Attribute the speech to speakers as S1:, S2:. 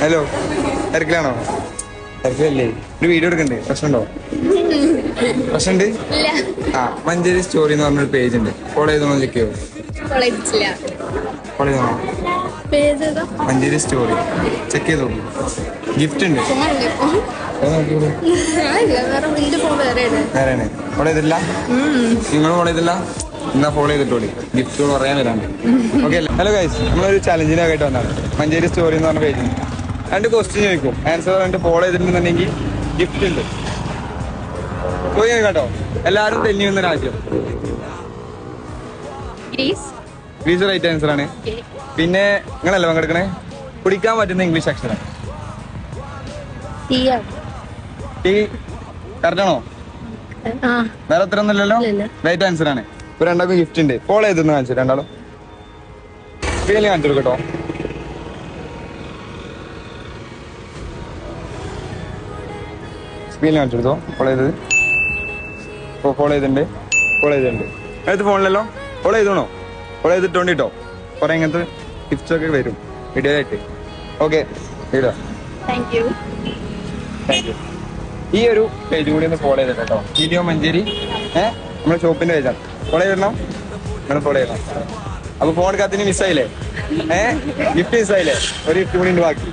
S1: Hello, തിരക്കിലാണോ? തിരക്കിലല്ലേ? ഒരു video എടുക്കണ്ടേ? പ്രശ്നമുണ്ടോ? പ്രശ്നമുണ്ട്. ആ, മഞ്ചേരി സ്റ്റോറി എന്ന് പറഞ്ഞൊരു പേജ് ഉണ്ട്. ഫോളോ ചെയ്തോ, ചെക്ക് ചെയ്യോ? ഫോളോ ചെയ്തോ? മഞ്ചേരി സ്റ്റോറി ചെക്ക് ചെയ്തോ. ഗിഫ്റ്റ് ഉണ്ട്. വേറെയാണ്. ഫോളോ ചെയ്തില്ല? നിങ്ങൾ ഫോളോ ചെയ്തില്ല? എന്നാ ഫോളോ ചെയ്തിട്ടോളി. ഗിഫ്റ്റുകൾ പറയാൻ വരാണ്ട്. ഓക്കെ അല്ലേ? ഹലോ ഗൈസ്, നമ്മളൊരു ചലഞ്ചിനായിട്ട് വന്നതാണ്. മഞ്ചേരി സ്റ്റോറി എന്ന് പറഞ്ഞ പേജിൽ 2 ക്വസ്റ്റ്യൻ ചോദിക്കും. ആൻസർ പറഞ്ഞിട്ട് ഫോളോ ചെയ്തിട്ടുണ്ടെന്നുണ്ടെങ്കിൽ ഗിഫ്റ്റ് ഉണ്ട്. പോയി കേട്ടോ. എല്ലാവരും തെളിഞ്ഞു വന്ന രാജ്യം ഗ്രീസ് റൈറ്റ് ആൻസർ ആണ്. പിന്നെ നിങ്ങളല്ല പങ്കെടുക്കണേ. കുടിക്കാൻ പറ്റുന്ന ഇംഗ്ലീഷ് അക്ഷരം ടീ. കറക്റ്റ് ആണോ? വേറെ ഉത്തരം ഒന്നുമില്ലല്ലോ. റൈറ്റ് ആൻസർ ആണ്. ഇപ്പൊ രണ്ടാൾക്കും ഗിഫ്റ്റ് ഉണ്ട്. ഫോളോ ചെയ്തെന്ന് കാണിച്ചു രണ്ടാളും. സ്ക്രീനിൽ കാണിച്ചു കേട്ടോ. സ്ക്രീനിൽ കാണിച്ചു കൊടുത്തോ. ഫോളോ ചെയ്തത്. ഫോളോ ചെയ്തിട്ടുണ്ട്. ഫോളോ ചെയ്തിട്ടുണ്ട്. അടുത്ത് ഫോണിലല്ലോ. ഫോളോ ചെയ്തോണോ? ഫോളോ ചെയ്തിട്ടുണ്ട് കേട്ടോ. കുറെ ഇങ്ങനത്തെ ടിപ്സ് ഒക്കെ വരും വീഡിയോ ആയിട്ട്. Okay, video.
S2: Thank you.
S1: ഈ ഒരു പേജ് കൂടി ഒന്ന് ഫോളോ ചെയ്തിട്ട് കേട്ടോ. വീഡിയോ മഞ്ചേരി നമ്മുടെ ഷോപ്പിന്റെ പേജാണ്. ഫോളോ ചെയ്യണം. നിങ്ങൾ ഫോളോ ചെയ്യണം. അപ്പൊ ഫോൺ കത്തിന് മിസ്സായില്ലേ? ഗിഫ്റ്റ് മിസ്സായില്ലേ? ഒരു ഗിഫ്റ്റ് കൂടി ഉണ്ട് ബാക്കി.